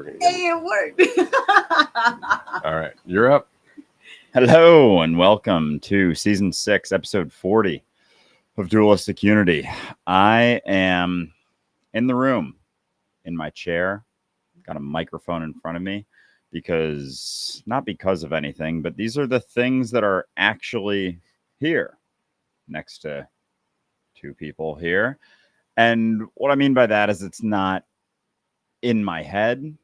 we're going to get Hey, it worked. All right, you're up. Hello and welcome to Season 6, Episode 40 of Dualistic Unity. I am in the room, in my chair, got a microphone in front of me, not because of anything, but these are the things that are actually here, next to two people here. And what I mean by that is it's not in my head.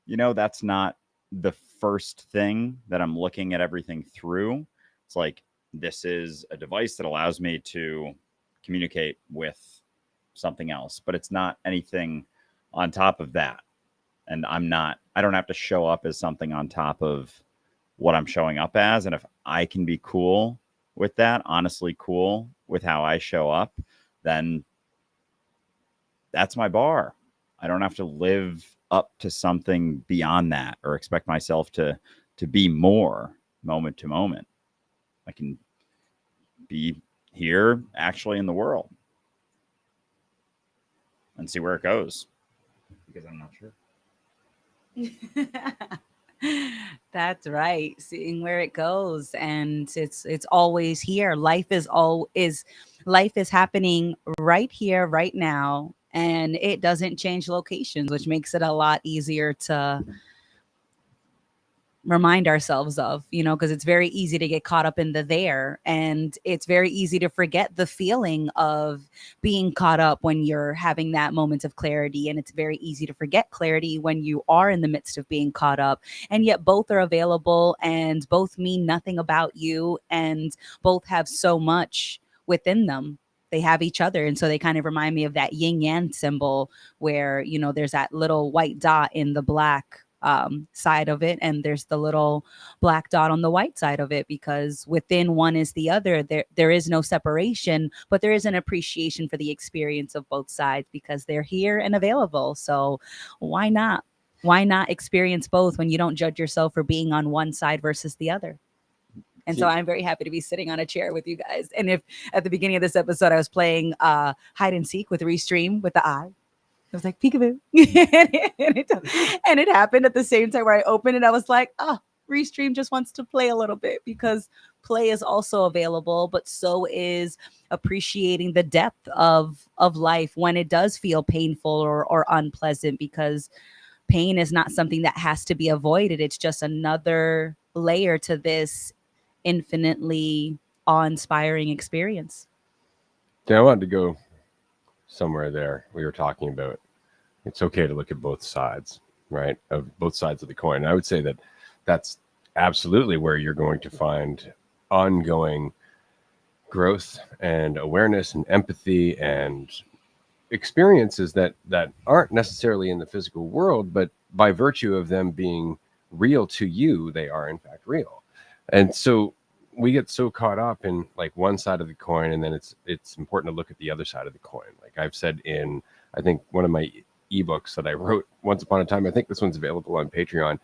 You know, that's not the first thing that I'm looking at everything through. It's like, this is a device that allows me to communicate with something else, but it's not anything on top of that. And I don't have to show up as something on top of what I'm showing up as. And if I can be cool with that, honestly cool with how I show up, then that's my bar. I don't have to live up to something beyond that or expect myself to be more moment to moment. I can be here actually in the world and see where it goes, because I'm not sure. That's right. Seeing where it goes, and it's always here. Life is happening right here, right now, and it doesn't change locations, which makes it a lot easier to remind ourselves of, because it's very easy to get caught up in the there, and it's very easy to forget the feeling of being caught up when you're having that moment of clarity, and it's very easy to forget clarity when you are in the midst of being caught up. And yet both are available, and both mean nothing about you, and both have so much within them. They have each other, and so they kind of remind me of that yin yang symbol where there's that little white dot in the black side of it, and there's the little black dot on the white side of it, because within one is the other. There is no separation, but there is an appreciation for the experience of both sides because they're here and available. So why not experience both when you don't judge yourself for being on one side versus the other? And so I'm very happy to be sitting on a chair with you guys. And if at the beginning of this episode I was playing hide and seek with Restream with the eye, I was like, peekaboo. and it happened at the same time where I opened it. I was like, Restream just wants to play a little bit, because play is also available, but so is appreciating the depth of life when it does feel painful or unpleasant, because pain is not something that has to be avoided. It's just another layer to this infinitely awe-inspiring experience. Yeah, I wanted to go somewhere there. We were talking about it's okay to look at both sides, right? Of both sides of the coin. And I would say that that's absolutely where you're going to find ongoing growth and awareness and empathy and experiences that aren't necessarily in the physical world, but by virtue of them being real to you, they are in fact real. And so we get so caught up in like one side of the coin, and then it's important to look at the other side of the coin. Like I've said in, I think, one of my ebooks that I wrote once upon a time, I think this one's available on Patreon,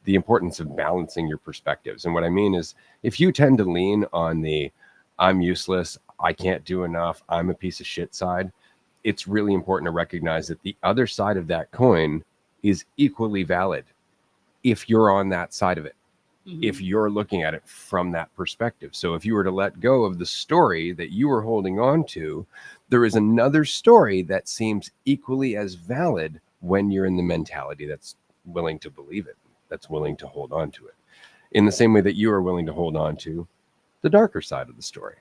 the importance of balancing your perspectives. And what I mean is, if you tend to lean on the I'm useless, I can't do enough, I'm a piece of shit side, it's really important to recognize that the other side of that coin is equally valid if you're on that side of it. Mm-hmm. If you're looking at it from that perspective. So if you were to let go of the story that you were holding on to, there is another story that seems equally as valid when you're in the mentality that's willing to believe it, that's willing to hold on to it, in the same way that you are willing to hold on to the darker side of the story.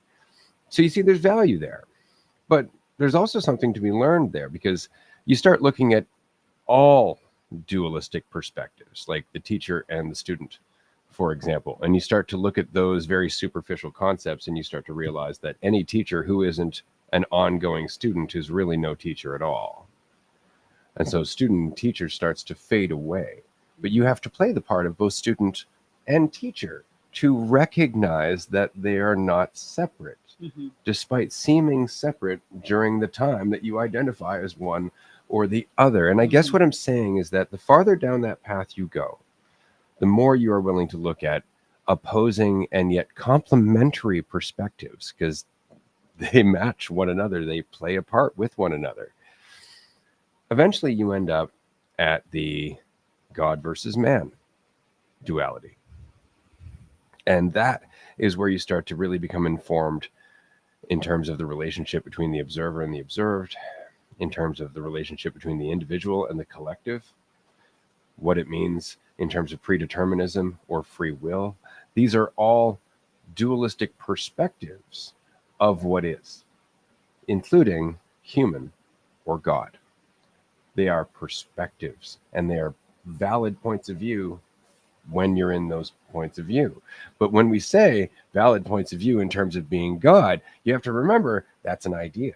So you see, there's value there, but there's also something to be learned there, because you start looking at all dualistic perspectives, like the teacher and the student, for example, and you start to look at those very superficial concepts, and you start to realize that any teacher who isn't an ongoing student is really no teacher at all. And so student and teacher starts to fade away, but you have to play the part of both student and teacher to recognize that they are not separate, despite seeming separate during the time that you identify as one or the other. And I guess what I'm saying is that the farther down that path you go, the more you are willing to look at opposing and yet complementary perspectives, because they match one another, they play a part with one another. Eventually you end up at the God versus man duality. And that is where you start to really become informed in terms of the relationship between the observer and the observed, in terms of the relationship between the individual and the collective, what it means in terms of predeterminism or free will. These are all dualistic perspectives of what is, including human or God. They are perspectives, and they are valid points of view when you're in those points of view. But when we say valid points of view in terms of being God, you have to remember that's an idea.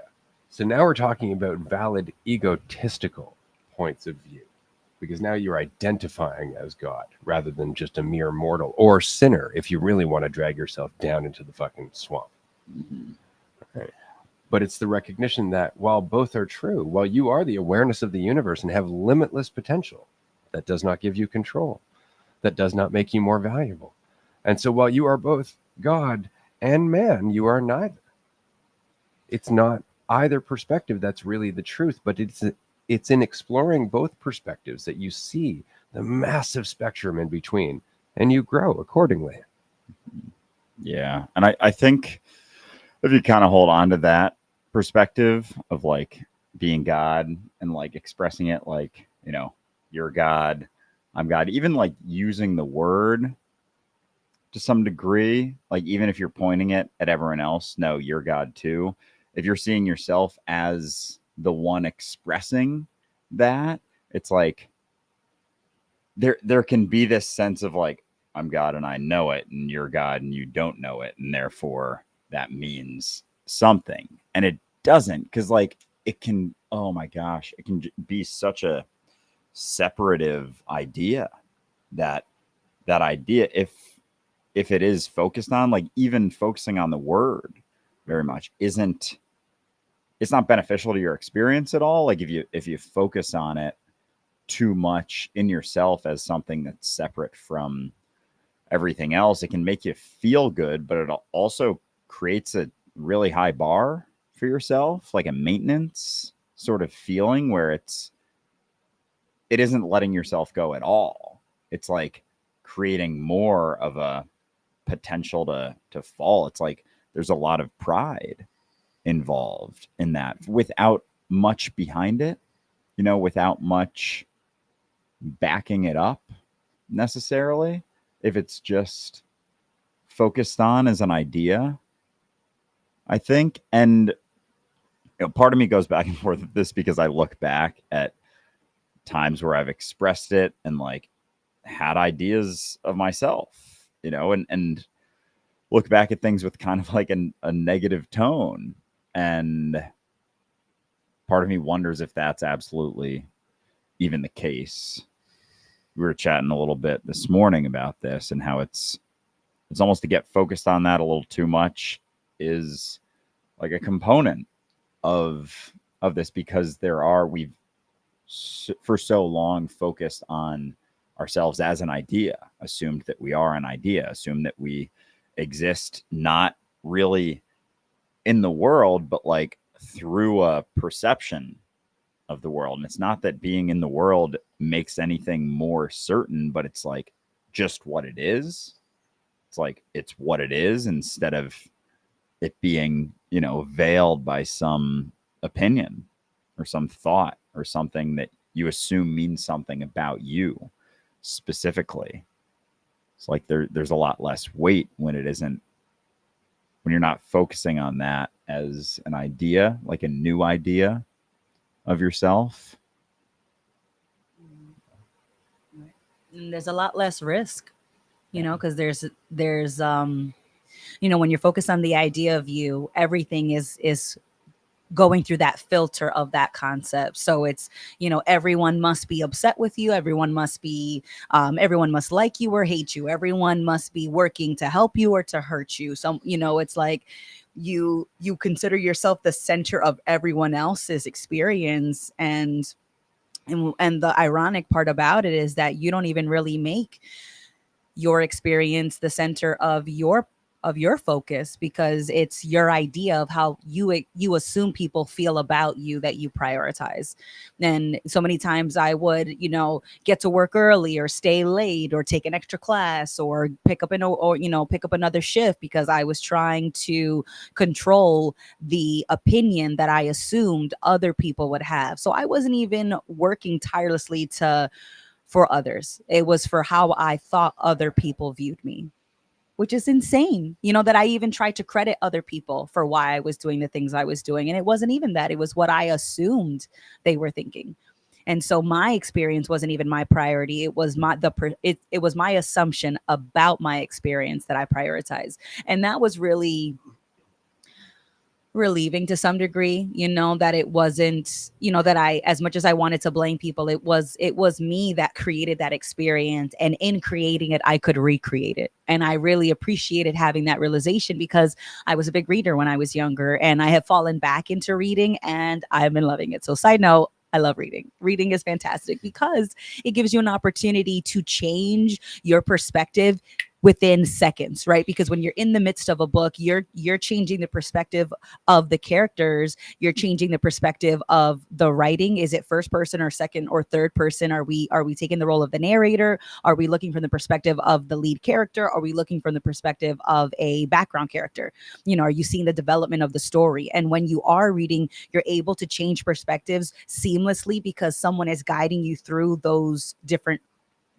So now we're talking about valid egotistical points of view, because now you're identifying as God rather than just a mere mortal or sinner if you really want to drag yourself down into the fucking swamp. Mm-hmm. Right. But it's the recognition that while both are true, while you are the awareness of the universe and have limitless potential, that does not give you control. That does not make you more valuable. And so while you are both God and man, you are neither. It's not either perspective that's really the truth, but it's in exploring both perspectives that you see the massive spectrum in between, and you grow accordingly. Yeah. And I think if you kind of hold on to that perspective of like being God and like expressing it like, you know, you're God, I'm God, even like using the word to some degree, like even if you're pointing it at everyone else, no, you're God too. If you're seeing yourself as the one expressing that, it's like there can be this sense of like, I'm God and I know it, and you're God and you don't know it, and therefore that means something. And it doesn't, because like it can, oh my gosh, it can be such a separative idea that idea, if it is focused on, like even focusing on the word very much isn't, it's not beneficial to your experience at all. Like if you focus on it too much in yourself as something that's separate from everything else, it can make you feel good, but it also creates a really high bar for yourself, like a maintenance sort of feeling where it isn't letting yourself go at all. It's like creating more of a potential to fall. It's like there's a lot of pride involved in that without much behind it, you know, without much backing it up necessarily. If it's just focused on as an idea, I think. And you know, part of me goes back and forth with this because I look back at times where I've expressed it and like had ideas of myself, you know, and look back at things with kind of like a negative tone. And part of me wonders if that's absolutely even the case. We were chatting a little bit this morning about this and how it's almost to get focused on that a little too much is like a component of this, because we've for so long focused on ourselves as an idea, assumed that we are an idea, assumed that we exist not really in the world, but like through a perception of the world. And it's not that being in the world makes anything more certain, but it's like just what it is. It's like it's what it is, instead of it being, you know, veiled by some opinion or some thought or something that you assume means something about you specifically. It's like there's a lot less weight when it isn't, when you're not focusing on that as an idea, like a new idea of yourself. And there's a lot less risk, you know, because there's you know, when you're focused on the idea of you, everything is going through that filter of that concept. So it's, you know, everyone must be upset with you, everyone must like you or hate you, everyone must be working to help you or to hurt you. So, you know, it's like you consider yourself the center of everyone else's experience. And the ironic part about it is that you don't even really make your experience the center of your your focus, because it's your idea of how you assume people feel about you that you prioritize. And so many times I would, get to work early or stay late or take an extra class or pick up pick up another shift because I was trying to control the opinion that I assumed other people would have. So I wasn't even working tirelessly for others. It was for how I thought other people viewed me, which is insane. That I even tried to credit other people for why I was doing the things I was doing. And it wasn't even that. It was what I assumed they were thinking. And so my experience wasn't even my priority. It was it was my assumption about my experience that I prioritized. And that was really relieving to some degree, that it wasn't, that I, as much as I wanted to blame people, it was me that created that experience. And in creating it, I could recreate it. And I really appreciated having that realization, because I was a big reader when I was younger, and I have fallen back into reading and I've been loving it. So side note, I love reading. Reading is fantastic because it gives you an opportunity to change your perspective within seconds, right? Because when you're in the midst of a book, you're changing the perspective of the characters, you're changing the perspective of the writing. Is it first person or second or third person? Are we taking the role of the narrator? Are we looking from the perspective of the lead character? Are we looking from the perspective of a background character? Are you seeing the development of the story? And when you are reading, you're able to change perspectives seamlessly because someone is guiding you through those different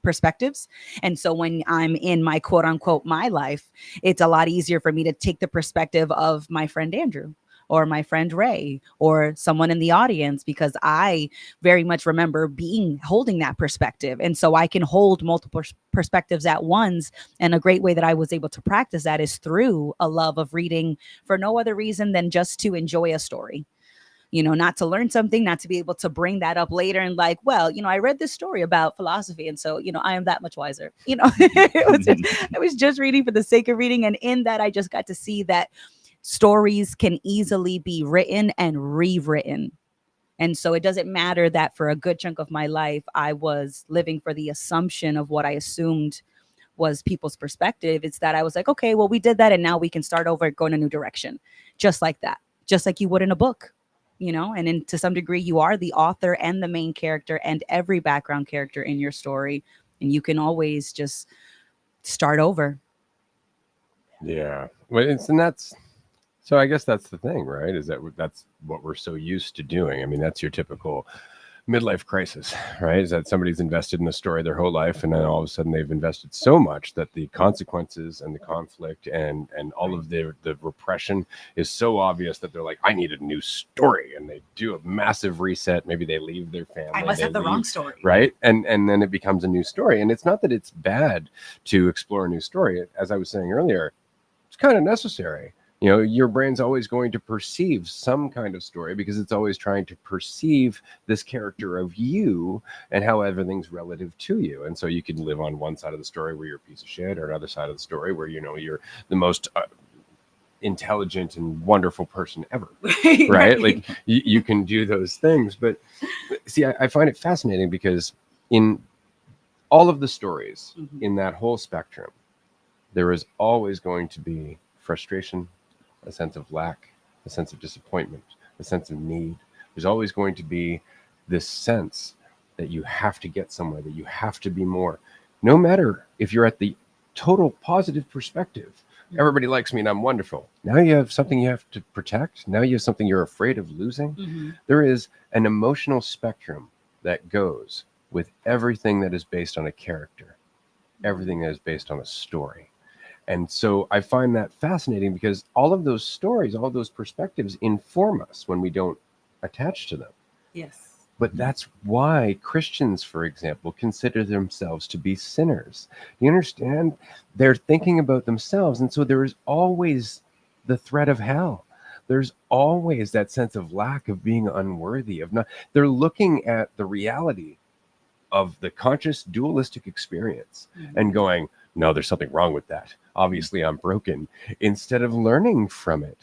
perspectives. And so when I'm in my quote unquote my life, it's a lot easier for me to take the perspective of my friend Andrew or my friend Ray or someone in the audience, because I very much remember holding that perspective. And so I can hold multiple perspectives at once. And a great way that I was able to practice that is through a love of reading for no other reason than just to enjoy a story. Not to learn something, not to be able to bring that up later and like, well, I read this story about philosophy. And so, I am that much wiser. I was just reading for the sake of reading. And in that, I just got to see that stories can easily be written and rewritten. And so it doesn't matter that for a good chunk of my life, I was living for the assumption of what I assumed was people's perspective. It's that I was like, okay, well, we did that. And now we can start over, go in a new direction. Just like that, just like you would in a book. And then to some degree, you are the author and the main character and every background character in your story. And you can always just start over. Yeah. Well, so I guess that's the thing, right? Is that's what we're so used to doing. I mean, that's your typical midlife crisis, right? Is that somebody's invested in a story their whole life, and then all of a sudden they've invested so much that the consequences and the conflict and all of the repression is so obvious that they're like, I need a new story, and they do a massive reset. Maybe they leave their family. I must have the wrong story, right? And then it becomes a new story. And it's not that it's bad to explore a new story. As I was saying earlier, it's kind of necessary. Your brain's always going to perceive some kind of story because it's always trying to perceive this character of you and how everything's relative to you. And so you can live on one side of the story where you're a piece of shit, or another side of the story where, you're the most intelligent and wonderful person ever. Right? Like you can do those things. But see, I find it fascinating because in all of the stories in that whole spectrum, there is always going to be frustration, a sense of lack, a sense of disappointment, a sense of need. There's always going to be this sense that you have to get somewhere, that you have to be more. No matter if you're at the total positive perspective, everybody likes me and I'm wonderful. Now you have something you have to protect. Now you have something you're afraid of losing. There is an emotional spectrum that goes with everything that is based on a character, everything that is based on a story. And so I find that fascinating because all of those stories, all of those perspectives inform us when we don't attach to them. Yes. But that's why Christians, for example, consider themselves to be sinners. You understand? They're thinking about themselves. And so there is always the threat of hell. There's always that sense of lack, of being unworthy, of not. They're looking at the reality of the conscious dualistic experience and going, no, there's something wrong with that. Obviously, I'm broken. Instead of learning from it,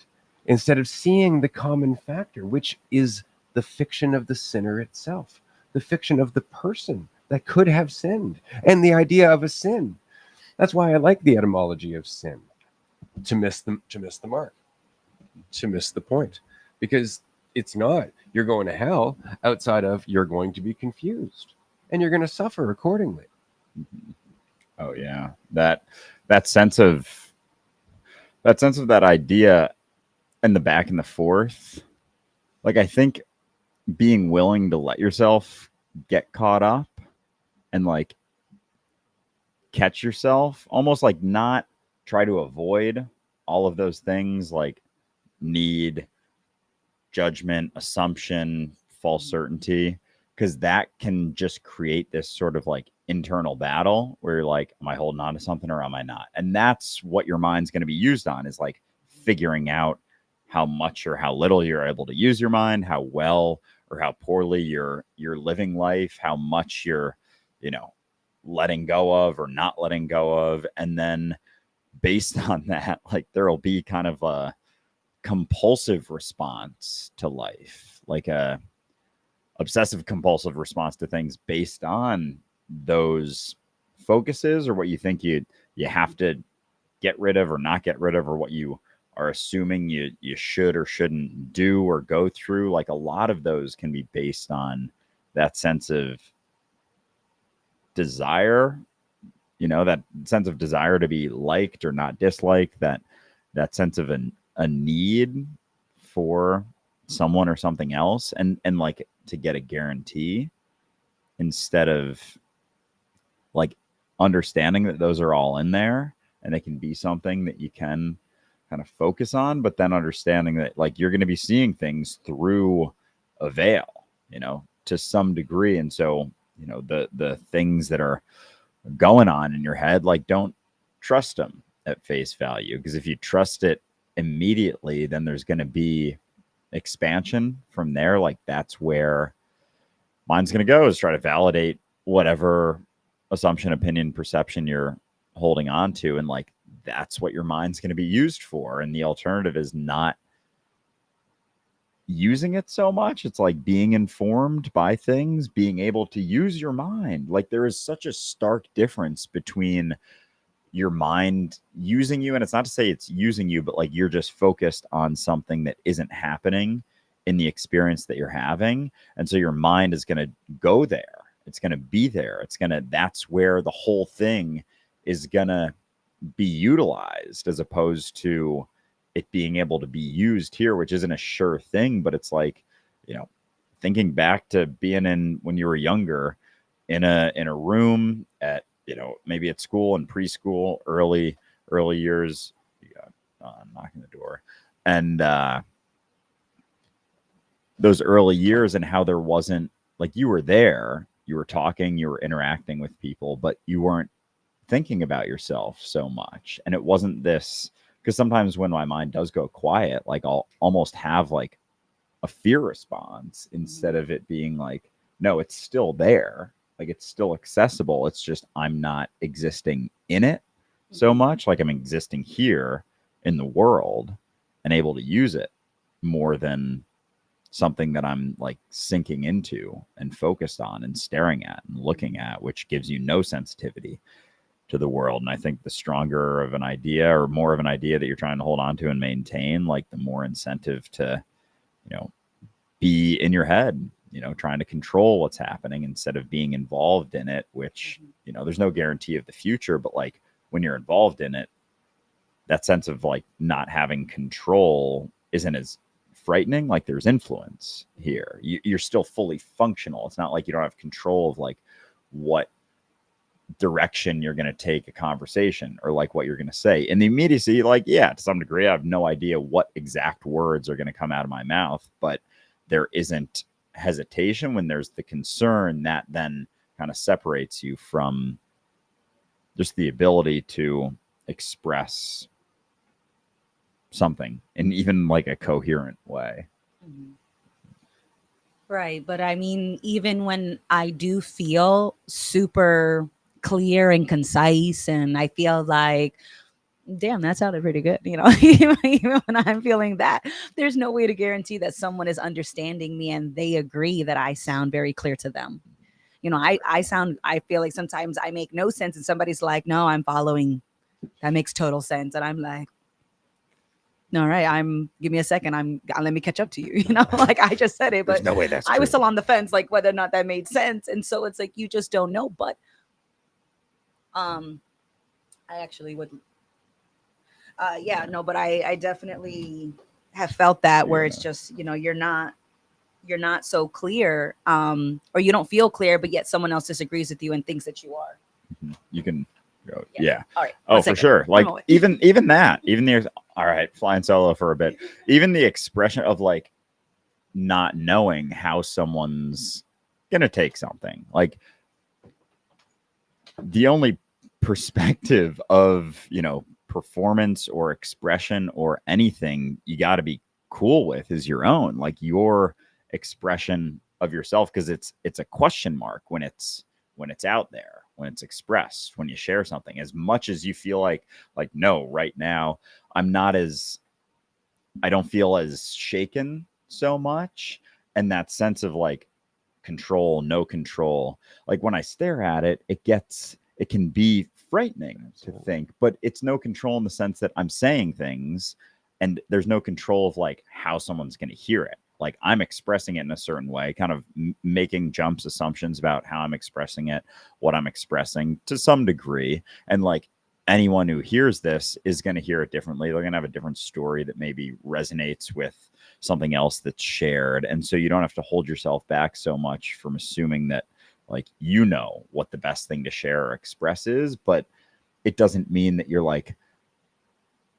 instead of seeing the common factor, which is the fiction of the sinner itself, the fiction of the person that could have sinned, and the idea of a sin. That's why I like the etymology of sin. to miss the mark, to miss the point, because it's not you're going to hell outside of you're going to be confused and you're going to suffer accordingly. Oh yeah, that sense of that idea and the back and the forth. Like, I think being willing to let yourself get caught up and like catch yourself, almost like not try to avoid all of those things like need, judgment, assumption, false certainty, because that can just create this sort of like internal battle where you're like, am I holding on to something or am I not? And that's what your mind's going to be used on, is like figuring out how much or how little you're able to use your mind, how well or how poorly you're living life, how much you're, letting go of or not letting go of. And then based on that, like there'll be kind of a compulsive response to life, like a obsessive compulsive response to things based on those focuses, or what you think you have to get rid of or not get rid of, or what you are assuming you should or shouldn't do or go through. Like a lot of those can be based on that sense of desire, that sense of desire to be liked or not disliked, that sense of a need for someone or something else, and like to get a guarantee, instead of like understanding that those are all in there and they can be something that you can kind of focus on, but then understanding that like you're going to be seeing things through a veil, to some degree. And so, the things that are going on in your head, like don't trust them at face value, because if you trust it immediately, then there's going to be expansion from there. Like that's where mine's going to go, is try to validate whatever assumption, opinion, perception you're holding on to. And like, that's what your mind's going to be used for. And the alternative is not using it so much. It's like being informed by things, being able to use your mind. Like there is such a stark difference between your mind using you, and it's not to say it's using you, but like you're just focused on something that isn't happening in the experience that you're having. And so your mind is going to go there. It's going to be there. That's where the whole thing is going to be utilized, as opposed to it being able to be used here, which isn't a sure thing. But it's like, thinking back to being in, when you were younger, in a room at, maybe at school and preschool, early years, you got knocking the door, and those early years, and how there wasn't, like, you were there, you were talking, you were interacting with people, but you weren't thinking about yourself so much. And it wasn't this, because sometimes when my mind does go quiet, like I'll almost have like a fear response, instead of it being like, no, it's still there. Like it's still accessible. It's just, I'm not existing in it so much. Like I'm existing here in the world and able to use it more than something that I'm like sinking into and focused on and staring at and looking at, which gives you no sensitivity to the world. And I think the stronger of an idea, or more of an idea that you're trying to hold on to and maintain, like the more incentive to, be in your head, trying to control what's happening instead of being involved in it, which, there's no guarantee of the future, but like when you're involved in it, that sense of like not having control isn't as frightening. Like there's influence here. You're still fully functional. It's not like you don't have control of like what direction you're going to take a conversation, or like what you're going to say in the immediacy. Like, yeah, to some degree, I have no idea what exact words are going to come out of my mouth, but there isn't hesitation when there's the concern that then kind of separates you from just the ability to express something in even like a coherent way. Right. But I mean, even when I do feel super clear and concise, and I feel like, damn, that sounded pretty good, even when I'm feeling that, there's no way to guarantee that someone is understanding me and they agree that I sound very clear to them. I feel like sometimes I make no sense and somebody's like, no, I'm following. That makes total sense. And I'm like, All right, give me a second. Let me catch up to you. Like I just said it, There's but no way that's I was true. still on the fence, like whether or not that made sense. And so it's like you just don't know. But I actually would. Yeah, no, but I definitely have felt that where it's Yeah. just you're not so clear, or you don't feel clear, but yet someone else disagrees with you and thinks that you are. You can go. Yeah. Yeah. All right. Oh, one for second. sure. Like I'm away. even that, even the all right, flying solo for a bit. Even the expression of like not knowing how someone's gonna take something. Like the only perspective of, performance or expression or anything you got to be cool with is your own, like your expression of yourself, because it's a question mark when it's out there, when it's expressed, when you share something. As much as you feel like no, right now I don't feel as shaken so much, and that sense of like control, no control. Like when I stare at it, it can be frightening to think, but it's no control in the sense that I'm saying things and there's no control of like how someone's going to hear it. Like I'm expressing it in a certain way, kind of making jumps assumptions about how I'm expressing it, what I'm expressing to some degree. And like anyone who hears this is going to hear it differently. They're going to have a different story that maybe resonates with something else that's shared. And so you don't have to hold yourself back so much from assuming that like what the best thing to share or express is, but it doesn't mean that you're like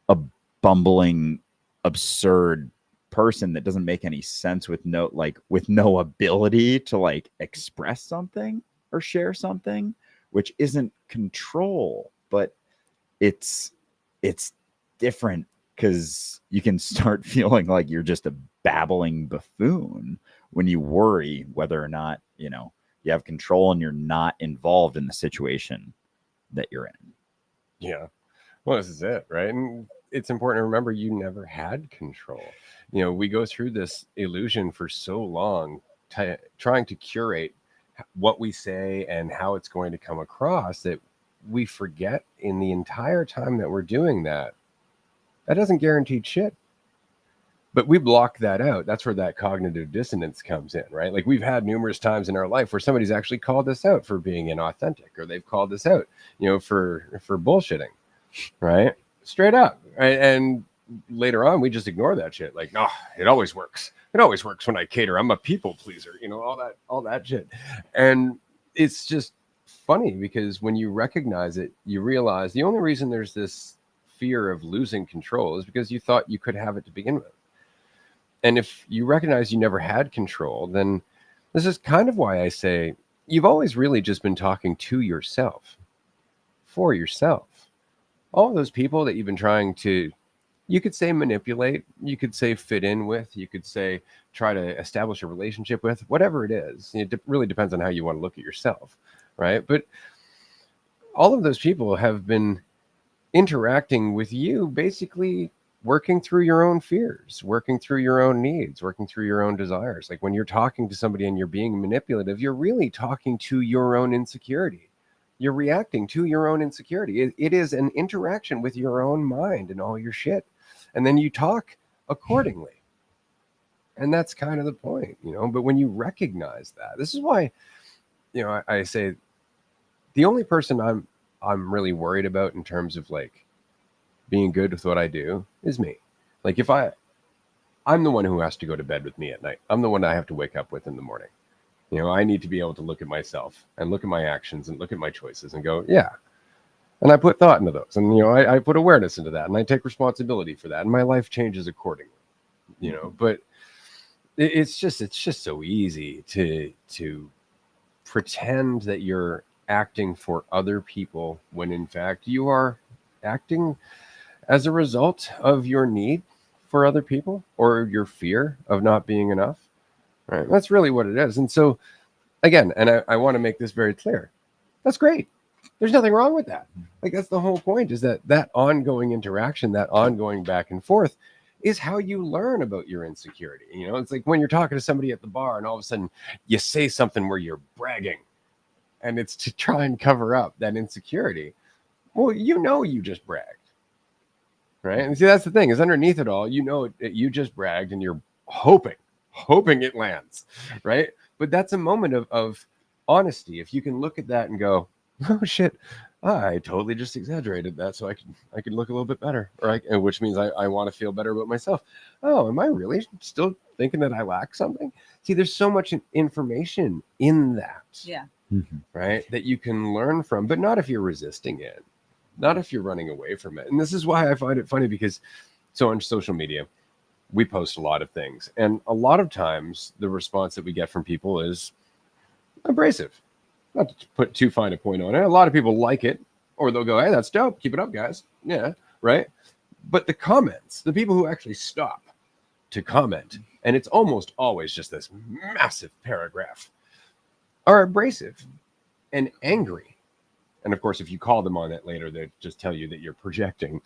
a bumbling absurd person that doesn't make any sense with no ability to like express something or share something, which isn't control, but it's different, because you can start feeling like you're just a babbling buffoon when you worry whether or not you have control and you're not involved in the situation that you're in. Yeah. Well, this is it, right? And it's important to remember you never had control. We go through this illusion for so long, trying to curate what we say and how it's going to come across, that we forget in the entire time that we're doing that doesn't guarantee shit. But we block that out. That's where that cognitive dissonance comes in, right? Like we've had numerous times in our life where somebody's actually called us out for being inauthentic, or they've called us out, for bullshitting, right? Straight up, right? And later on, we just ignore that shit. Like, no, it always works. It always works when I cater. I'm a people pleaser, all that shit. And it's just funny because when you recognize it, you realize the only reason there's this fear of losing control is because you thought you could have it to begin with. And if you recognize you never had control, then this is kind of why I say you've always really just been talking to yourself, for yourself. All those people that you've been trying to, you could say manipulate, you could say fit in with, you could say try to establish a relationship with, whatever it is. It really depends on how you want to look at yourself, right? But all of those people have been interacting with you, basically working through your own fears, working through your own needs, working through your own desires. Like when you're talking to somebody and you're being manipulative, you're really talking to your own insecurity. You're reacting to your own insecurity. It is an interaction with your own mind and all your shit. And then you talk accordingly. And that's kind of the point, But when you recognize that, this is why, I say the only person I'm really worried about in terms of like being good with what I do is me. Like if I'm the one who has to go to bed with me at night. I'm the one I have to wake up with in the morning. I need to be able to look at myself and look at my actions and look at my choices and go, yeah. And I put thought into those, and I put awareness into that, and I take responsibility for that, and my life changes accordingly. But it's just so easy to pretend that you're acting for other people when in fact you are acting as a result of your need for other people or your fear of not being enough, right? That's really what it is. And so again, and I want to make this very clear, that's great. There's nothing wrong with that. Like that's the whole point, is that ongoing interaction, that ongoing back and forth is how you learn about your insecurity. It's like when you're talking to somebody at the bar and all of a sudden you say something where you're bragging, and it's to try and cover up that insecurity. Well, you just bragged. right? And see, that's the thing is underneath it all, you just bragged and you're hoping it lands, right? But that's a moment of honesty. If you can look at that and go, oh shit, I totally just exaggerated that so I can look a little bit better, which means I want to feel better about myself. Oh, am I really still thinking that I lack something? See, there's so much information in that, Yeah. right, that you can learn from, but not if you're resisting it, not if you're running away from it. And this is why I find it funny, because so on social media, we post a lot of things, and a lot of times the response that we get from people is abrasive. Not to put too fine a point on it. A lot of people like it, or they'll go, hey, that's dope. Keep it up, guys. Yeah, right. But the comments, the people who actually stop to comment, and it's almost always just this massive paragraph, are abrasive and angry. And of course, if you call them on it later, they just tell you that you're projecting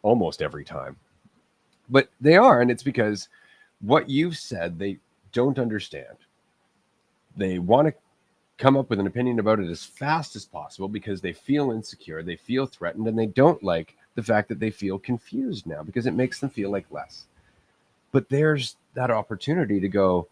almost every time. But they are, and it's because what you've said, they don't understand. They want to come up with an opinion about it as fast as possible because they feel insecure, they feel threatened, and they don't like the fact that they feel confused now because it makes them feel like less. But there's that opportunity to go,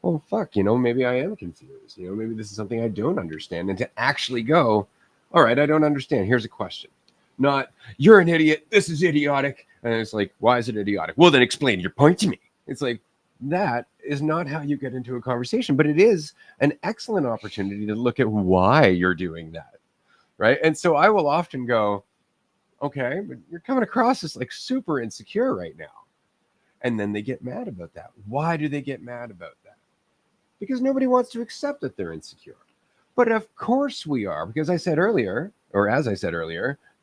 well, fuck, maybe I am confused. Maybe this is something I don't understand. And to actually go, all right, I don't understand. Here's a question. Not, you're an idiot. This is idiotic. And it's like, why is it idiotic? Well, then explain your point to me. It's like, that is not how you get into a conversation, but it is an excellent opportunity to look at why you're doing that, right? And so I will often go, okay, but you're coming across as like super insecure right now. And then they get mad about that. Why do they get mad about that? Because nobody wants to accept that they're insecure. But of course we are, because as I said earlier,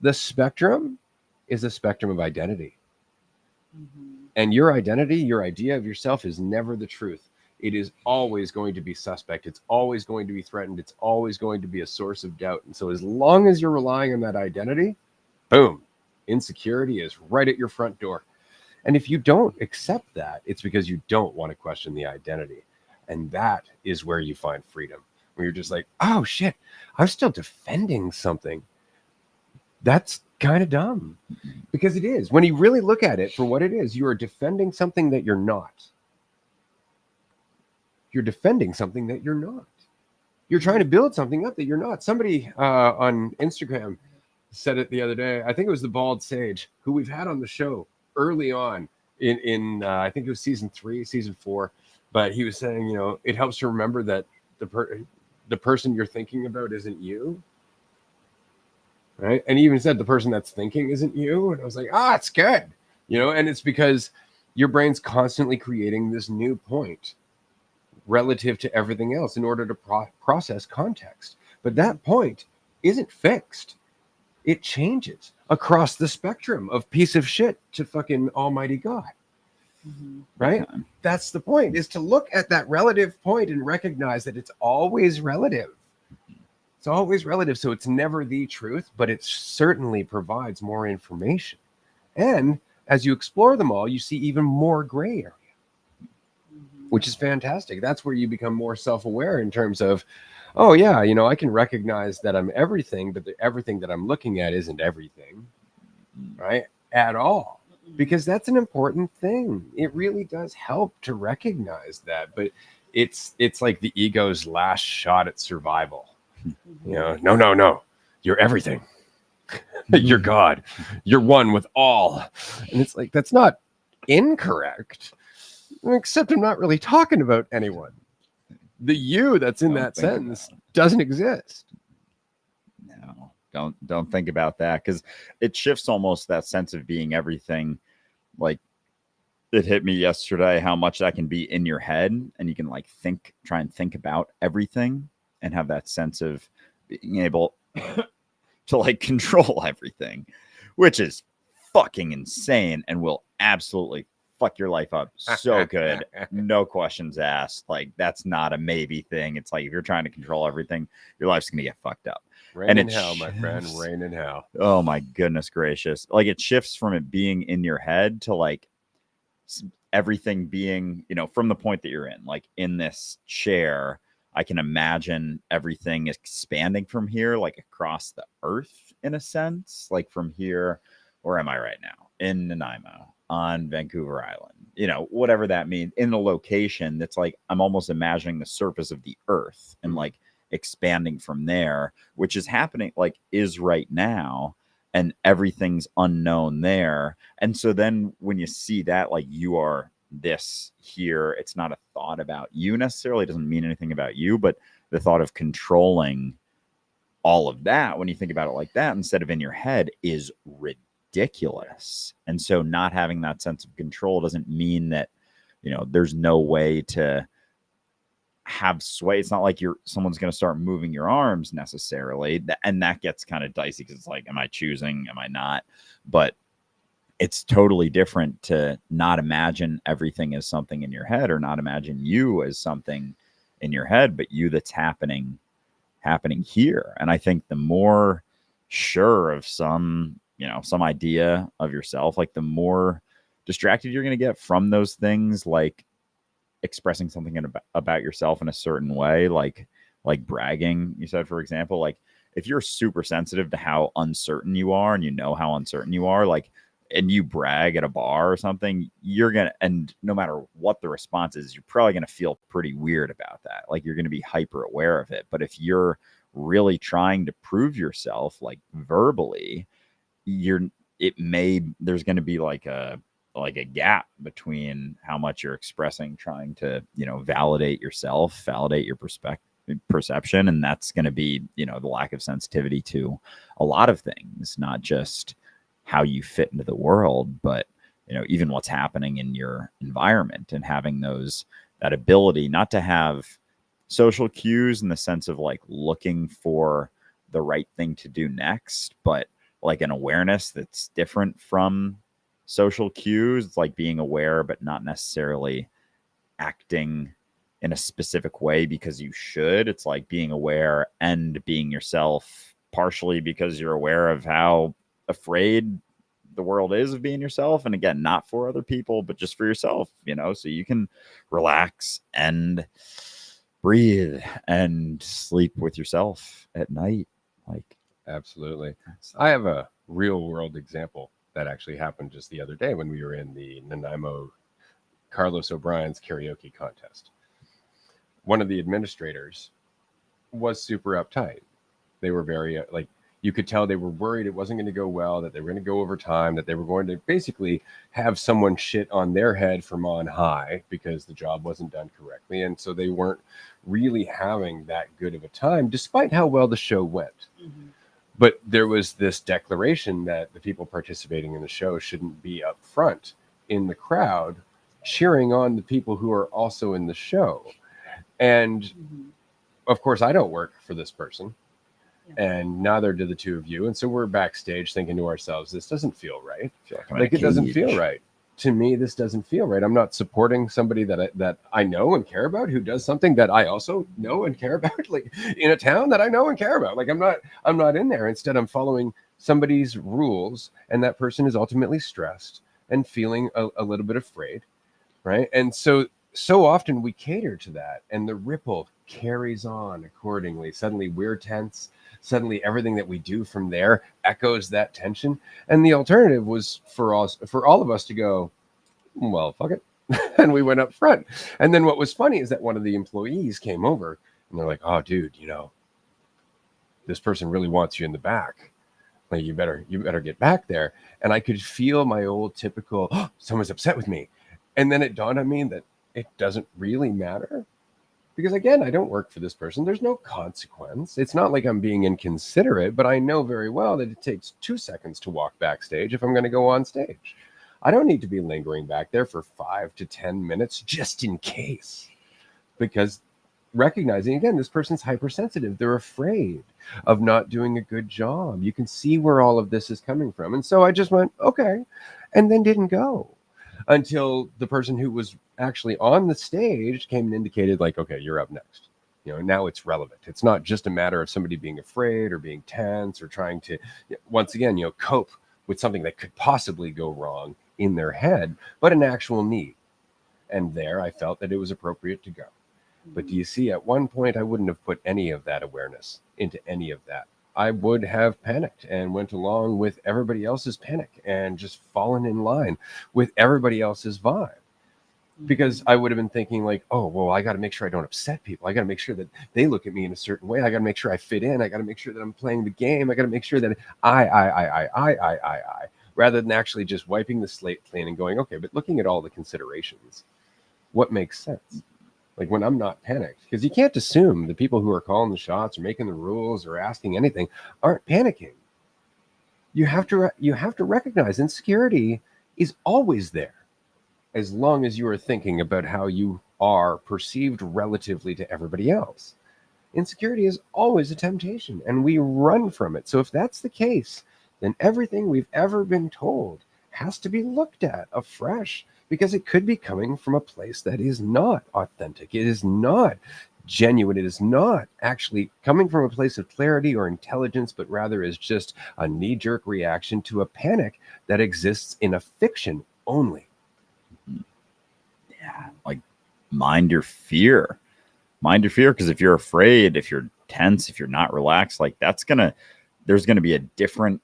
the spectrum is a spectrum of identity. And your identity, your idea of yourself is never the truth. It is always going to be suspect. It's always going to be threatened. It's always going to be a source of doubt. And so as long as you're relying on that identity, boom, insecurity is right at your front door. And if you don't accept that, it's because you don't want to question the identity. And that is where you find freedom, where you're just like, oh shit, I'm still defending something. That's kind of dumb, because it is. When you really look at it for what it is, you are defending something that you're not. You're defending something that you're not. You're trying to build something up that you're not. Somebody on Instagram said it the other day. I think it was the Bald Sage, who we've had on the show early on in I think it was season 4. But he was saying, it helps to remember that the person you're thinking about isn't you. Right. And he even said the person that's thinking isn't you. And I was like, it's good. And it's because your brain's constantly creating this new point relative to everything else in order to process context. But that point isn't fixed. It changes across the spectrum of piece of shit to fucking almighty God. Right. That's the point, is to look at that relative point and recognize that it's always relative. It's always relative. So it's never the truth, but it certainly provides more information. And as you explore them all, you see even more gray area, which is fantastic. That's where you become more self-aware in terms of, oh yeah, I can recognize that I'm everything, but everything that I'm looking at isn't everything, right? At all. Because that's an important thing. It really does help to recognize that. But it's like the ego's last shot at survival. No, you're everything. You're God. You're one with all. And it's like, that's not incorrect, except I'm not really talking about anyone. The you that's in that sentence doesn't exist. No, don't think about that, because it shifts almost that sense of being everything. Like, it hit me yesterday how much that can be in your head, and you can try and think about everything and have that sense of being able to control everything, which is fucking insane and will absolutely fuck your life up so good. No questions asked. That's not a maybe thing. It's like, if you're trying to control everything, your life's gonna get fucked up. Rain in hell, my friend. Rain in hell. Oh my goodness gracious. It shifts from it being in your head to everything being, from the point that you're in this chair, I can imagine everything expanding from here, across the earth in a sense, from here. Where am I right now? in Nanaimo on Vancouver Island, you know, whatever that means, in a location that's like, I'm almost imagining the surface of the earth and like expanding from there, which is happening, like is right now, and everything's unknown there. And so then when you see that, like you are this here, it's not a thought about you necessarily, it doesn't mean anything about you, but the thought of controlling all of that, when you think about it like that, instead of in your head, is ridiculous. And so not having that sense of control doesn't mean that, you know, there's no way to have sway. It's not like someone's going to start moving your arms necessarily. And that gets kind of dicey because it's like, am I choosing? Am I not? But it's totally different to not imagine everything as something in your head, or not imagine you as something in your head, but you that's happening here. And I think the more sure of some idea of yourself, like the more distracted you're going to get from those things, like expressing something about yourself in a certain way, like bragging, you said, for example, like if you're super sensitive to how uncertain you are, and you know how uncertain you are, like, and you brag at a bar or something, and no matter what the response is, you're probably going to feel pretty weird about that. Like you're going to be hyper aware of it. But if you're really trying to prove yourself, like verbally, there's going to be like a gap between how much you're expressing, trying to, you know, validate yourself, validate your perception. And that's going to be, you know, the lack of sensitivity to a lot of things, not just how you fit into the world, but, you know, even what's happening in your environment, and having that ability not to have social cues in the sense of like looking for the right thing to do next, but like an awareness that's different from social cues. It's like being aware, but not necessarily acting in a specific way because you should. It's like being aware and being yourself, partially because you're aware of how afraid the world is of being yourself, and again, not for other people, but just for yourself, you know, so you can relax and breathe and sleep with yourself at night. Like, absolutely. I have a real world example that actually happened just the other day when we were in the Nanaimo Carlos O'Brien's karaoke contest. One of the administrators was super uptight. They were very you could tell they were worried it wasn't going to go well, that they were going to go over time, that they were going to basically have someone shit on their head from on high because the job wasn't done correctly. And so they weren't really having that good of a time, despite how well the show went. Mm-hmm. But there was this declaration that the people participating in the show shouldn't be up front in the crowd cheering on the people who are also in the show. And of course, I don't work for this person. And neither do the two of you. And so we're backstage thinking to ourselves, this doesn't feel right. Like it doesn't feel right. To me, this doesn't feel right. I'm not supporting somebody that I know and care about, who does something that I also know and care about, like in a town that I know and care about. Like I'm not in there. Instead, I'm following somebody's rules, and that person is ultimately stressed and feeling a little bit afraid, right? And so often we cater to that, and the ripple carries on accordingly. Suddenly we're tense. Suddenly everything that we do from there echoes that tension. And the alternative was for all of us to go, well, fuck it. And we went up front. And then what was funny is that one of the employees came over and they're like, oh, dude, you know, this person really wants you in the back. Like, you better get back there. And I could feel my old typical, oh, someone's upset with me. And then it dawned on me that it doesn't really matter. Because again, I don't work for this person. There's no consequence. It's not like I'm being inconsiderate, but I know very well that it takes 2 seconds to walk backstage if I'm going to go on stage. I don't need to be lingering back there for 5 to 10 minutes just in case. Because recognizing, again, this person's hypersensitive. They're afraid of not doing a good job. You can see where all of this is coming from. And so I just went, okay, and then didn't go. Until the person who was actually on the stage came and indicated, like, okay, you're up next. You know, now it's relevant. It's not just a matter of somebody being afraid or being tense or trying to, once again, you know, cope with something that could possibly go wrong in their head, but an actual need. And there I felt that it was appropriate to go. But do you see, at one point, I wouldn't have put any of that awareness into any of that I would have panicked and went along with everybody else's panic and just fallen in line with everybody else's vibe. Because I would have been thinking like, oh, well, I got to make sure I don't upset people. I got to make sure that they look at me in a certain way. I got to make sure I fit in. I got to make sure that I'm playing the game. I got to make sure that I, rather than actually just wiping the slate clean and going, okay, but looking at all the considerations, what makes sense? Like when I'm not panicked, because you can't assume the people who are calling the shots or making the rules or asking anything aren't panicking. You have to recognize insecurity is always there as long as you are thinking about how you are perceived relatively to everybody else. Insecurity is always a temptation and we run from it. So if that's the case, then everything we've ever been told has to be looked at afresh because it could be coming from a place that is not authentic. It is not genuine. It is not actually coming from a place of clarity or intelligence, but rather is just a knee-jerk reaction to a panic that exists in a fiction only. Yeah, like mind your fear. Mind your fear, because if you're afraid, if you're tense, if you're not relaxed, like there's gonna be a different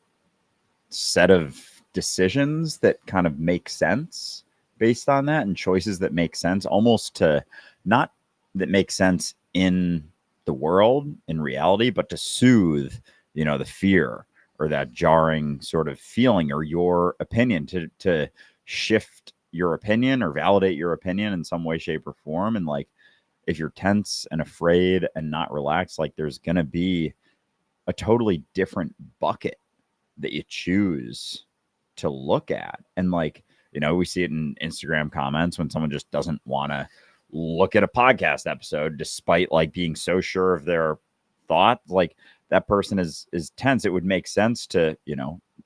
set of decisions that kind of make sense based on that, and choices that make sense, almost to not that make sense in the world, in reality, but to soothe, the fear or that jarring sort of feeling or your opinion, to shift your opinion or validate your opinion in some way, shape, or form. And like, if you're tense and afraid and not relaxed, like there's going to be a totally different bucket that you choose to look at. And like, we see it in Instagram comments when someone just doesn't want to look at a podcast episode, despite like being so sure of their thought, like that person is tense. It would make sense to,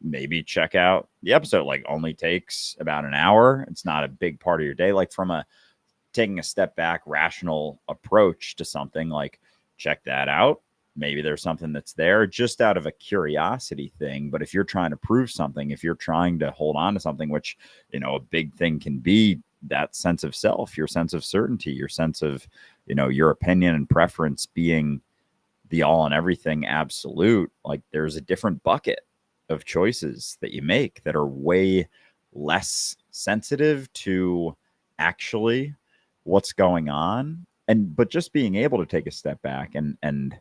maybe check out the episode. Like only takes about an hour. It's not a big part of your day. Like from taking a step back, rational approach to something, like check that out. Maybe there's something that's there just out of a curiosity thing. But if you're trying to prove something, if you're trying to hold on to something, which, a big thing can be that sense of self, your sense of certainty, your sense of, your opinion and preference being the all and everything absolute, like there's a different bucket of choices that you make that are way less sensitive to actually what's going on. But just being able to take a step back and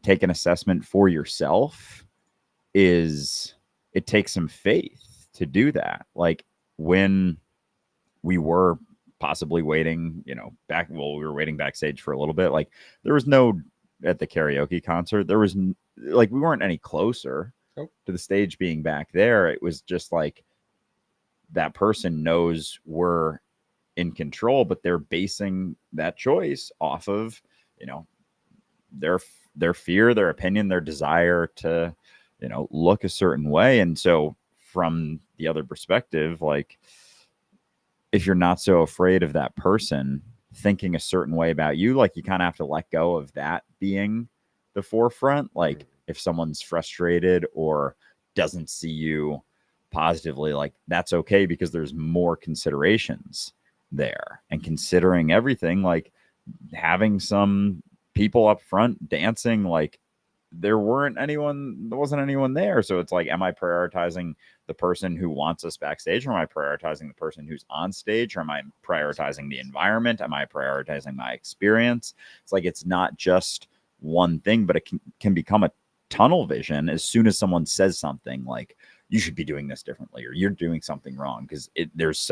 take an assessment for yourself, it takes some faith to do that. Like when we were possibly waiting, we were waiting backstage for a little bit, like there was no, at the karaoke concert, there was like, we weren't any closer to the stage being back there. It was just like that person knows we're in control, but they're basing that choice off of, their fear, their opinion, their desire to, look a certain way. And so from the other perspective, like if you're not so afraid of that person thinking a certain way about you, like you kind of have to let go of that being the forefront. Like if someone's frustrated or doesn't see you positively, like that's okay, because there's more considerations there. And considering everything, like having some people up front dancing, like there wasn't anyone there. So it's like, am I prioritizing the person who wants us backstage, or am I prioritizing the person who's on stage, or am I prioritizing the environment? Am I prioritizing my experience? It's like, it's not just one thing, but it can become a tunnel vision as soon as someone says something like, you should be doing this differently, or you're doing something wrong. Because there's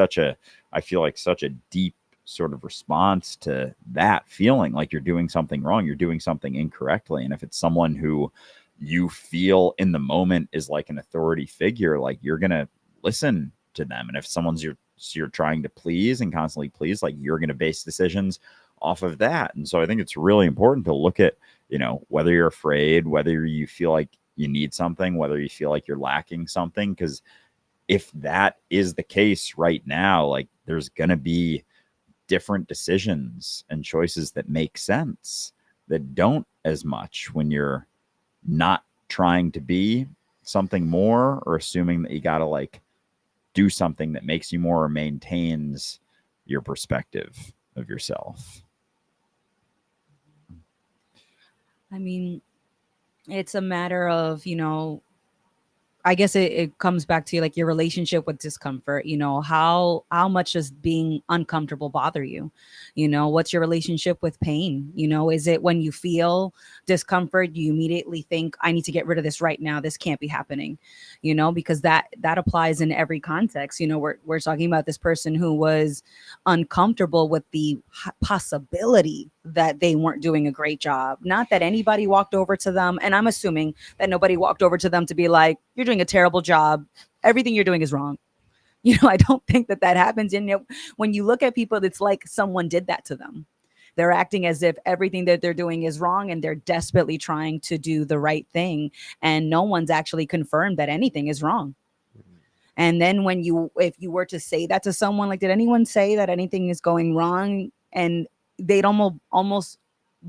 I feel like such a deep sort of response to that feeling like you're doing something wrong, you're doing something incorrectly. And if it's someone who you feel in the moment is like an authority figure, like you're gonna listen to them. And if someone's you're trying to please and constantly please, like you're gonna base decisions off of that. And so I think it's really important to look at, whether you're afraid, whether you feel like you need something, whether you feel like you're lacking something. Because if that is the case right now, like there's gonna be different decisions and choices that make sense that don't as much when you're not trying to be something more, or assuming that you got to like do something that makes you more or maintains your perspective of yourself. I mean, It's a matter of, I guess it comes back to like your relationship with discomfort. How much does being uncomfortable bother you? What's your relationship with pain? Is it when you feel discomfort, you immediately think, I need to get rid of this right now. This can't be happening, because that applies in every context. We're talking about this person who was uncomfortable with the possibility that they weren't doing a great job. Not that anybody walked over to them. And I'm assuming that nobody walked over to them to be like, you're doing a terrible job. Everything you're doing is wrong. I don't think that happens. And when you look at people, it's like someone did that to them. They're acting as if everything that they're doing is wrong and they're desperately trying to do the right thing. And no one's actually confirmed that anything is wrong. And then if you were to say that to someone, like, did anyone say that anything is going wrong? And they'd almost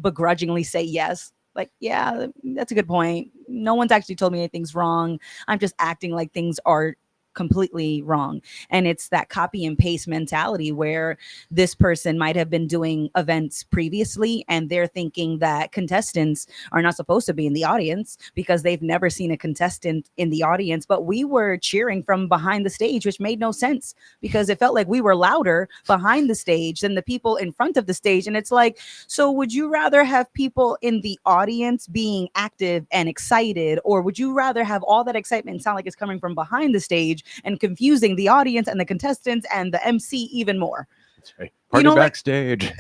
begrudgingly say yes. Like, yeah, that's a good point. No one's actually told me anything's wrong. I'm just acting like things are completely wrong. And it's that copy and paste mentality where this person might have been doing events previously and they're thinking that contestants are not supposed to be in the audience because they've never seen a contestant in the audience. But we were cheering from behind the stage, which made no sense because it felt like we were louder behind the stage than the people in front of the stage. And it's like, so would you rather have people in the audience being active and excited, or would you rather have all that excitement sound like it's coming from behind the stage and confusing the audience and the contestants and the MC even more? That's right. Party backstage.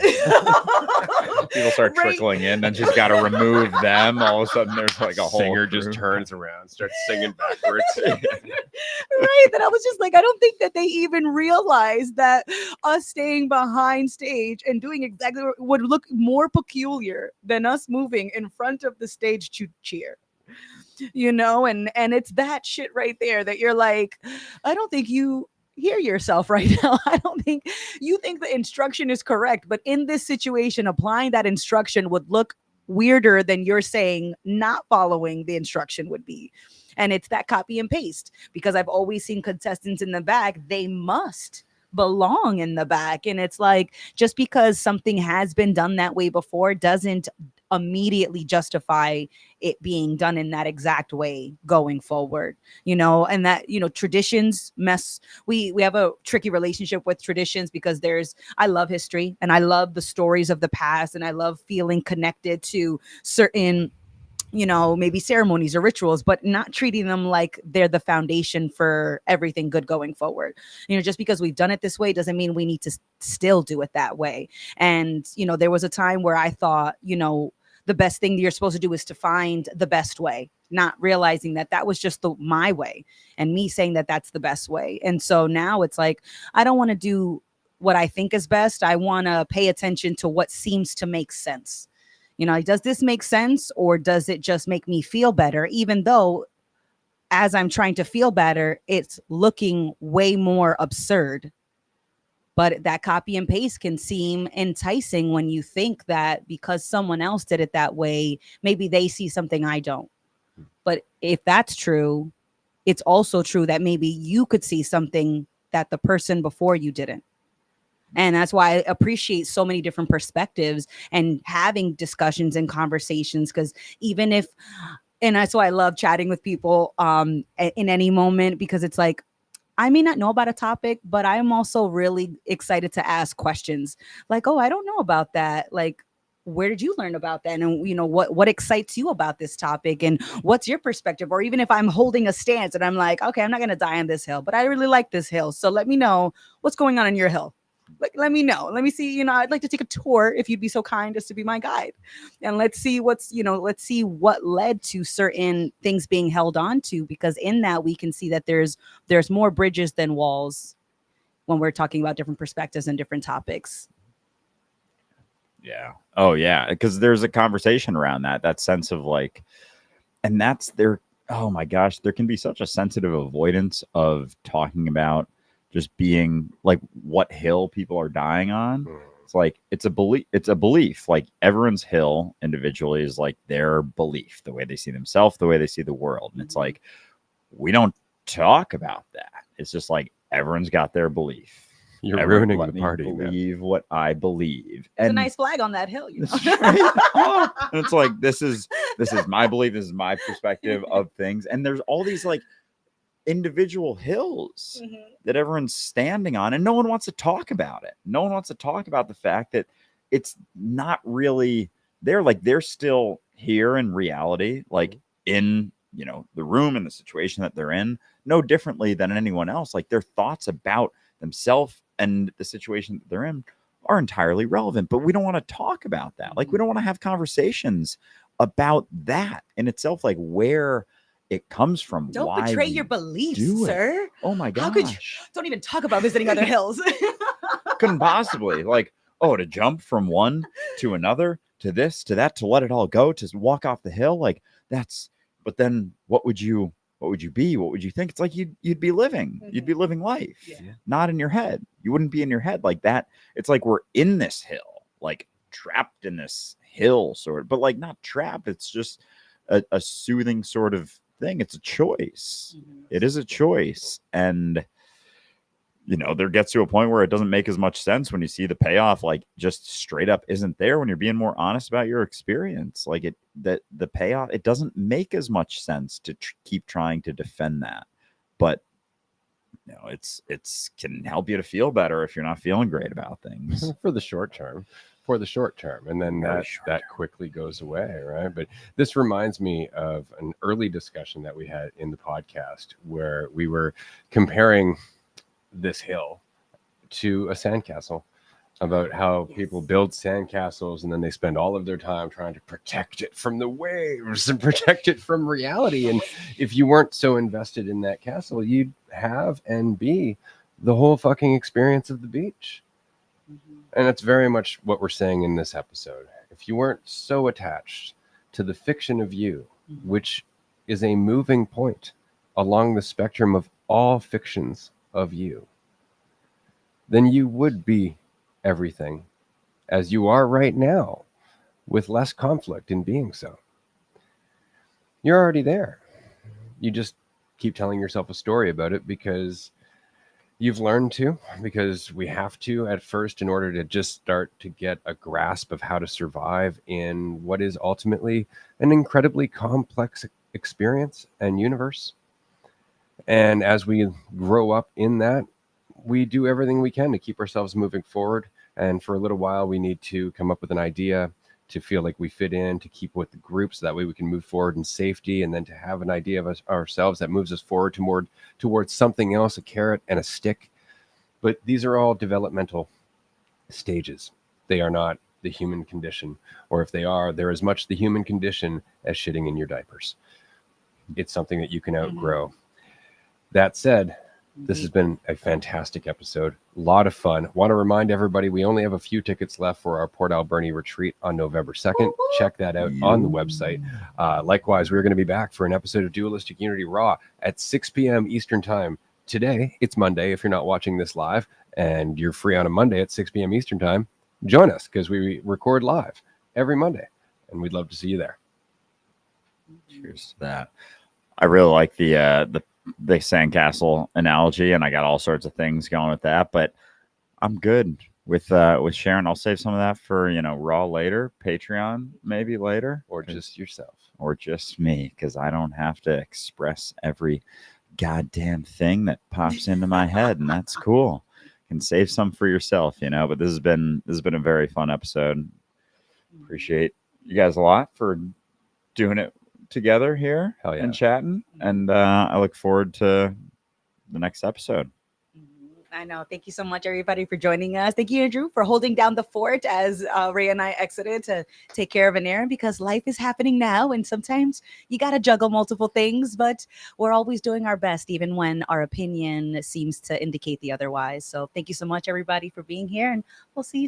People start trickling in, then she's got to remove them. All of a sudden, there's like a whole singer just turns around, starts singing backwards. Right. That I was just like, I don't think that they even realized that us staying behind stage and doing exactly what would look more peculiar than us moving in front of the stage to cheer. And it's that shit right there that you're like, I don't think you hear yourself right now. I don't think you think the instruction is correct, but in this situation, applying that instruction would look weirder than you're saying not following the instruction would be. And it's that copy and paste, because I've always seen contestants in the back, they must belong in the back. And it's like, just because something has been done that way before doesn't immediately justify it being done in that exact way going forward, and that, traditions we have a tricky relationship with traditions because I love history and I love the stories of the past and I love feeling connected to certain maybe ceremonies or rituals, but not treating them like they're the foundation for everything good going forward. Just because we've done it this way doesn't mean we need to still do it that way. And, there was a time where I thought, the best thing that you're supposed to do is to find the best way, not realizing that was just my way and me saying that that's the best way. And so now it's like, I don't want to do what I think is best. I want to pay attention to what seems to make sense. Does this make sense, or does it just make me feel better? Even though as I'm trying to feel better, it's looking way more absurd. But that copy and paste can seem enticing when you think that because someone else did it that way, maybe they see something I don't. But if that's true, it's also true that maybe you could see something that the person before you didn't. And that's why I appreciate so many different perspectives and having discussions and conversations, because and that's why I love chatting with people in any moment, because it's like, I may not know about a topic, but I'm also really excited to ask questions like, oh, I don't know about that. Like, where did you learn about that? And, what excites you about this topic, and what's your perspective? Or even if I'm holding a stance and I'm like, okay, I'm not going to die on this hill, but I really like this hill. So let me know what's going on your hill. Like, let me know. Let me see, I'd like to take a tour if you'd be so kind as to be my guide. And let's see let's see what led to certain things being held on to, because in that we can see that there's more bridges than walls when we're talking about different perspectives and different topics. Yeah. Oh, yeah. Because there's a conversation around that sense of like, and that's there. Oh my gosh, there can be such a sensitive avoidance of talking about just being like what hill people are dying on. It's like, it's a belief. Like everyone's hill individually is like their belief, the way they see themselves, the way they see the world. And it's like, we don't talk about that. It's just like everyone's got their belief. You're ever ruining let the me party, man. believe what I believe. There's a And nice flag on that hill, you know. straight up. And it's like this is my belief, this is my perspective of things. And there's all these like individual hills Mhm. that everyone's standing on, and no one wants to talk about it. No one wants to talk about the fact that it's not really there. Like they're still here in reality, like in the room and the situation that they're in, no differently than anyone else. Like their thoughts about themselves and the situation that they're in are entirely relevant, but we don't want to talk about that. Like we don't want to have conversations about that in itself, like where it comes from. Don't why betray we your beliefs, do it. sir. Oh my gosh. How could you? Don't even talk about visiting other hills. Couldn't possibly. Like, oh, to jump from one to another, to this, to that, to let it all go, to walk off the hill, like that's. But then, what would you be? What would you think? It's like you'd be living. You'd be living life, Yeah. not in your head. You wouldn't be in your head like that. It's like we're in this hill, like trapped in this hill, sort of, but like not trapped. It's just a soothing sort of thing. It's a choice. It is a choice. And there gets to a point where it doesn't make as much sense when you see the payoff, like just straight up isn't there when you're being more honest about your experience. Like the payoff, it doesn't make as much sense to keep trying to defend that. But it's can help you to feel better if you're not feeling great about things for the short term. And then that quickly goes away, right? But this reminds me of an early discussion that we had in the podcast where we were comparing this hill to a sandcastle, about how people build sandcastles and then they spend all of their time trying to protect it from the waves and protect it from reality. And if you weren't so invested in that castle, you'd have and be the whole fucking experience of the beach. And that's very much what we're saying in this episode. If you weren't so attached to the fiction of you, which is a moving point along the spectrum of all fictions of you, then you would be everything as you are right now, with less conflict in being so. You're already there. You just keep telling yourself a story about it because you've learned to, because we have to at first in order to just start to get a grasp of how to survive in what is ultimately an incredibly complex experience and universe. And as we grow up in that, we do everything we can to keep ourselves moving forward. And for a little while, we need to come up with an idea to feel like we fit in, to keep with the group, so that way we can move forward in safety, and then to have an idea of ourselves that moves us forward towards something else, a carrot and a stick. But these are all developmental stages. They are not the human condition, or if they are, they're as much the human condition as shitting in your diapers. It's something that you can outgrow. That said, this has been a fantastic episode. A lot of fun. Want to remind everybody, we only have a few tickets left for our Port Alberni retreat on November 2nd. Check that out on the website. Likewise, we're going to be back for an episode of Dualistic Unity Raw at 6 p.m. Eastern Time. Today, it's Monday. If you're not watching this live and you're free on a Monday at 6 p.m. Eastern Time, join us because we record live every Monday, and we'd love to see you there. Cheers to that. I really like the sandcastle analogy, and I got all sorts of things going with that, but I'm good with Sharon. I'll save some of that for Raw later, Patreon maybe later, or just yourself, or just me, because I don't have to express every goddamn thing that pops into my head, and that's cool. Can save some for yourself, but this has been a very fun episode. Appreciate you guys a lot for doing it together here. Hell yeah. And chatting, and I look forward to the next episode. I know. Thank you so much, everybody, for joining us. Thank you, Andrew, for holding down the fort as Ray and I exited to take care of an errand, because life is happening now, and sometimes you got to juggle multiple things, but we're always doing our best, even when our opinion seems to indicate the otherwise. So thank you so much, everybody, for being here, and we'll see you soon.